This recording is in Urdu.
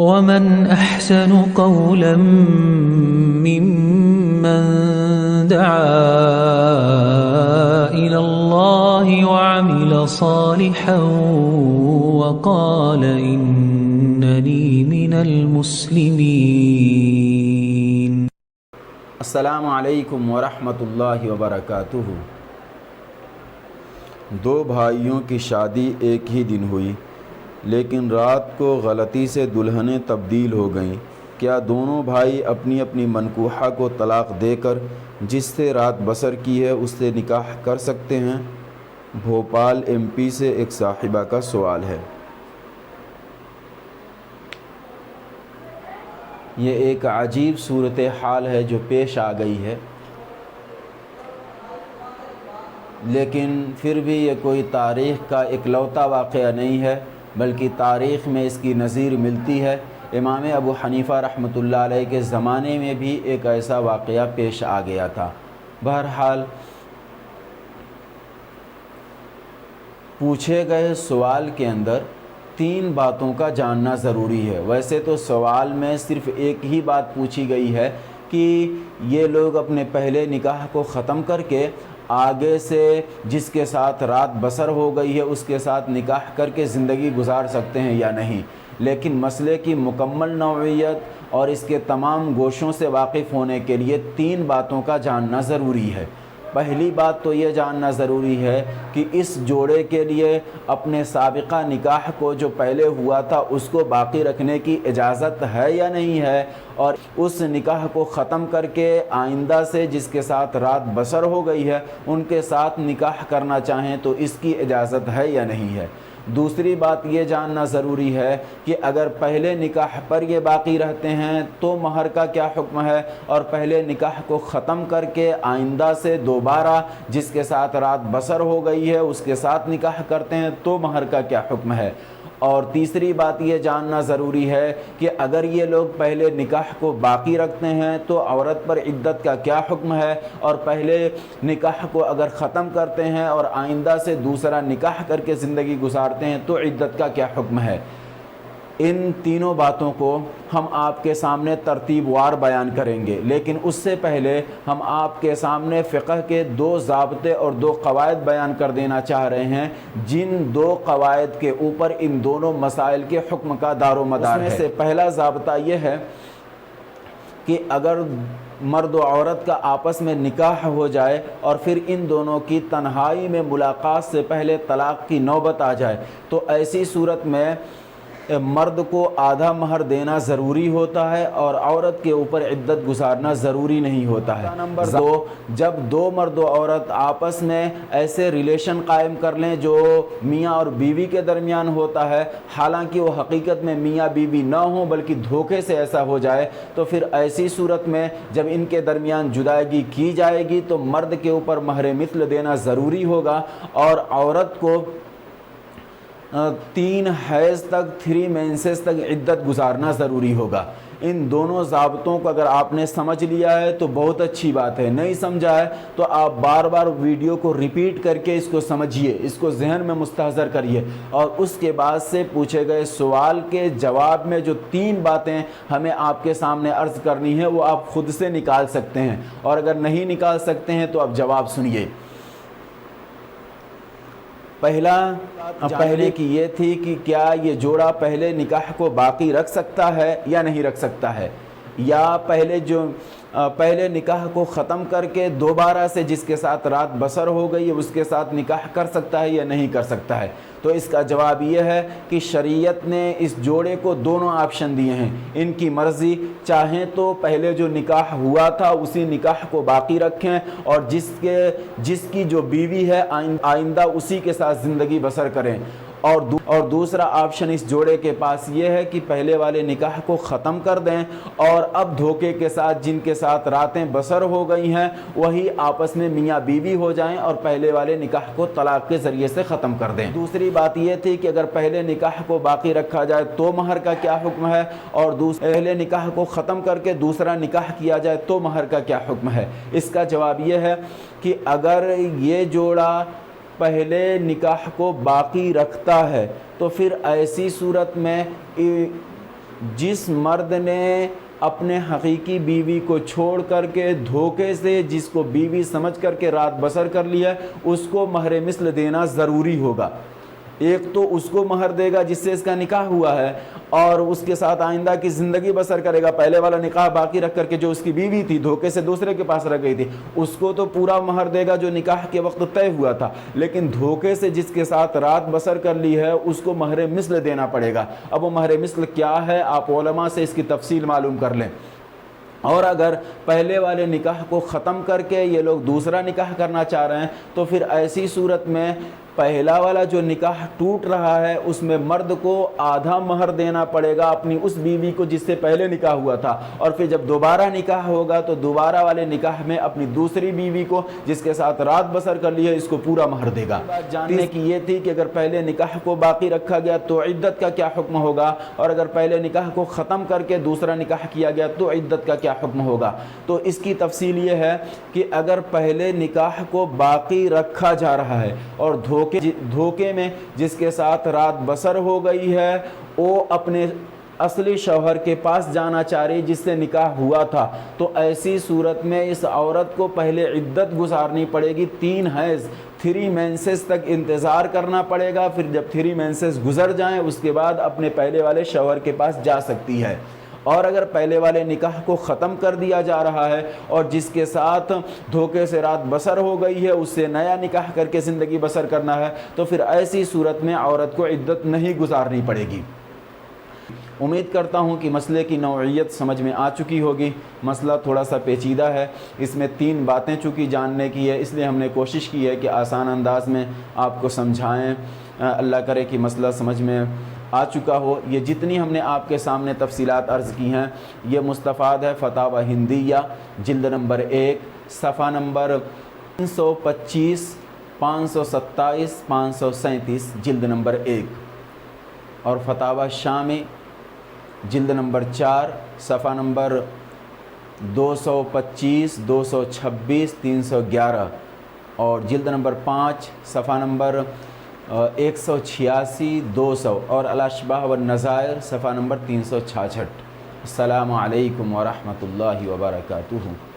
ومن أحسن قولا ممن دعا إلى الله وعمل صالحا وقال إنني من المسلمين. السلام علیکم ورحمۃ اللہ وبرکاتہ. دو بھائیوں کی شادی ایک ہی دن ہوئی، لیکن رات کو غلطی سے دلہنیں تبدیل ہو گئیں. کیا دونوں بھائی اپنی اپنی منکوحہ کو طلاق دے کر جس سے رات بسر کی ہے اس سے نکاح کر سکتے ہیں؟ بھوپال MP سے ایک صاحبہ کا سوال ہے. یہ ایک عجیب صورتحال ہے جو پیش آ گئی ہے، لیکن پھر بھی یہ کوئی تاریخ کا اکلوتا واقعہ نہیں ہے، بلکہ تاریخ میں اس کی نظیر ملتی ہے. امام ابو حنیفہ رحمۃ اللہ علیہ کے زمانے میں بھی ایک ایسا واقعہ پیش آ گیا تھا. بہرحال پوچھے گئے سوال کے اندر 3 باتوں کا جاننا ضروری ہے. ویسے تو سوال میں صرف ایک ہی بات پوچھی گئی ہے کہ یہ لوگ اپنے پہلے نکاح کو ختم کر کے آگے سے جس کے ساتھ رات بسر ہو گئی ہے اس کے ساتھ نکاح کر کے زندگی گزار سکتے ہیں یا نہیں. لیکن مسئلے کی مکمل نوعیت اور اس کے تمام گوشوں سے واقف ہونے کے لیے 3 باتوں کا جاننا ضروری ہے. پہلی بات تو یہ جاننا ضروری ہے کہ اس جوڑے کے لیے اپنے سابقہ نکاح کو جو پہلے ہوا تھا اس کو باقی رکھنے کی اجازت ہے یا نہیں ہے، اور اس نکاح کو ختم کر کے آئندہ سے جس کے ساتھ رات بسر ہو گئی ہے ان کے ساتھ نکاح کرنا چاہیں تو اس کی اجازت ہے یا نہیں ہے. دوسری بات یہ جاننا ضروری ہے کہ اگر پہلے نکاح پر یہ باقی رہتے ہیں تو مہر کا کیا حکم ہے، اور پہلے نکاح کو ختم کر کے آئندہ سے دوبارہ جس کے ساتھ رات بسر ہو گئی ہے اس کے ساتھ نکاح کرتے ہیں تو مہر کا کیا حکم ہے. اور تیسری بات یہ جاننا ضروری ہے کہ اگر یہ لوگ پہلے نکاح کو باقی رکھتے ہیں تو عورت پر عدت کا کیا حکم ہے، اور پہلے نکاح کو اگر ختم کرتے ہیں اور آئندہ سے دوسرا نکاح کر کے زندگی گزارتے ہیں تو عدت کا کیا حکم ہے. ان تینوں باتوں کو ہم آپ کے سامنے ترتیب وار بیان کریں گے، لیکن اس سے پہلے ہم آپ کے سامنے فقہ کے 2 ضابطے اور 2 قواعد بیان کر دینا چاہ رہے ہیں جن 2 قواعد کے اوپر ان دونوں مسائل کے حکم کا دار و مدار ہے. اس میں سے پہلا ضابطہ یہ ہے کہ اگر مرد و عورت کا آپس میں نکاح ہو جائے اور پھر ان دونوں کی تنہائی میں ملاقات سے پہلے طلاق کی نوبت آ جائے تو ایسی صورت میں مرد کو آدھا مہر دینا ضروری ہوتا ہے اور عورت کے اوپر عدت گزارنا ضروری نہیں ہوتا ہے. نمبر 2، جب 2 مرد و عورت آپس میں ایسے ریلیشن قائم کر لیں جو میاں اور بیوی کے درمیان ہوتا ہے، حالانکہ وہ حقیقت میں میاں بیوی نہ ہوں بلکہ دھوکے سے ایسا ہو جائے، تو پھر ایسی صورت میں جب ان کے درمیان جدائیگی کی جائے گی تو مرد کے اوپر مہر مثل دینا ضروری ہوگا اور عورت کو 3 حیض تک 3 مینسز تک عدت گزارنا ضروری ہوگا. ان دونوں ضابطوں کو اگر آپ نے سمجھ لیا ہے تو بہت اچھی بات ہے، نہیں سمجھا ہے تو آپ بار بار ویڈیو کو ریپیٹ کر کے اس کو سمجھیے، اس کو ذہن میں مستحضر کریے، اور اس کے بعد سے پوچھے گئے سوال کے جواب میں جو 3 باتیں ہمیں آپ کے سامنے عرض کرنی ہے وہ آپ خود سے نکال سکتے ہیں، اور اگر نہیں نکال سکتے ہیں تو آپ جواب سنیے. پہلے کی یہ تھی کہ کیا یہ جوڑا پہلے نکاح کو باقی رکھ سکتا ہے یا نہیں رکھ سکتا ہے، یا پہلے نکاح کو ختم کر کے دوبارہ سے جس کے ساتھ رات بسر ہو گئی ہے اس کے ساتھ نکاح کر سکتا ہے یا نہیں کر سکتا ہے. تو اس کا جواب یہ ہے کہ شریعت نے اس جوڑے کو دونوں آپشن دیے ہیں. ان کی مرضی، چاہیں تو پہلے جو نکاح ہوا تھا اسی نکاح کو باقی رکھیں اور جس کی جو بیوی ہے آئندہ اسی کے ساتھ زندگی بسر کریں، اور دوسرا آپشن اس جوڑے کے پاس یہ ہے کہ پہلے والے نکاح کو ختم کر دیں اور اب دھوکے کے ساتھ جن کے ساتھ راتیں بسر ہو گئی ہیں وہی آپس میں میاں بیوی ہو جائیں اور پہلے والے نکاح کو طلاق کے ذریعے سے ختم کر دیں. دوسری بات یہ تھی کہ اگر پہلے نکاح کو باقی رکھا جائے تو مہر کا کیا حکم ہے، اور پہلے نکاح کو ختم کر کے دوسرا نکاح کیا جائے تو مہر کا کیا حکم ہے. اس کا جواب یہ ہے کہ اگر یہ جوڑا پہلے نکاح کو باقی رکھتا ہے تو پھر ایسی صورت میں جس مرد نے اپنے حقیقی بیوی کو چھوڑ کر کے دھوکے سے جس کو بیوی سمجھ کر کے رات بسر کر لیا اس کو مہر مثل دینا ضروری ہوگا۔ ایک تو اس کو مہر دے گا جس سے اس کا نکاح ہوا ہے اور اس کے ساتھ آئندہ کی زندگی بسر کرے گا۔ پہلے والا نکاح باقی رکھ کر کے جو اس کی بیوی تھی دھوکے سے دوسرے کے پاس رکھ گئی تھی اس کو تو پورا مہر دے گا جو نکاح کے وقت طے ہوا تھا، لیکن دھوکے سے جس کے ساتھ رات بسر کر لی ہے اس کو مہر مثل دینا پڑے گا۔ اب وہ مہر مثل کیا ہے آپ علماء سے اس کی تفصیل معلوم کر لیں۔ اور اگر پہلے والے نکاح کو ختم کر کے یہ لوگ دوسرا نکاح کرنا چاہ رہے ہیں تو پھر ایسی صورت میں پہلا والا جو نکاح ٹوٹ رہا ہے اس میں مرد کو آدھا مہر دینا پڑے گا اپنی اس بیوی کو جس سے پہلے نکاح ہوا تھا، اور پھر جب دوبارہ نکاح ہوگا تو دوبارہ والے نکاح میں اپنی دوسری بیوی کو جس کے ساتھ رات بسر کر لی ہے اس کو پورا مہر دے گا۔ بات جاننے کی یہ تھی کہ اگر پہلے نکاح کو باقی رکھا گیا تو عدت کا کیا حکم ہوگا، اور اگر پہلے نکاح کو ختم کر کے دوسرا نکاح کیا گیا تو عدت کا کیا حکم ہوگا۔ تو اس کی تفصیل یہ ہے کہ اگر پہلے نکاح کو باقی رکھا جا رہا ہے اور دھوکے میں جس کے ساتھ رات بسر ہو گئی ہے وہ اپنے اصلی شوہر کے پاس جانا چاہ رہی جس سے نکاح ہوا تھا، تو ایسی صورت میں اس عورت کو پہلے عدت گزارنی پڑے گی، 3 حیض 3 مینسز تک انتظار کرنا پڑے گا۔ پھر جب 3 مینسز گزر جائیں اس کے بعد اپنے پہلے والے شوہر کے پاس جا سکتی ہے۔ اور اگر پہلے والے نکاح کو ختم کر دیا جا رہا ہے اور جس کے ساتھ دھوکے سے رات بسر ہو گئی ہے اس سے نیا نکاح کر کے زندگی بسر کرنا ہے تو پھر ایسی صورت میں عورت کو عدت نہیں گزارنی پڑے گی۔ امید کرتا ہوں کہ مسئلے کی نوعیت سمجھ میں آ چکی ہوگی۔ مسئلہ تھوڑا سا پیچیدہ ہے، اس میں 3 باتیں چونکہ جاننے کی ہے، اس لیے ہم نے کوشش کی ہے کہ آسان انداز میں آپ کو سمجھائیں۔ اللہ کرے کہ مسئلہ سمجھ میں آ چکا ہو۔ یہ جتنی ہم نے آپ کے سامنے تفصیلات عرض کی ہیں یہ مستفاد ہے فتاوی ہندیہ جلد نمبر 1 صفحہ نمبر 325 527 537 جلد نمبر 1، اور فتاوی شامی جلد نمبر 4 صفحہ نمبر 225 226 311، اور جلد نمبر 5 صفحہ نمبر 186 200، اور الاشباہ والنظائر صفحہ نمبر 366۔ السلام علیکم ورحمۃ اللہ وبرکاتہ۔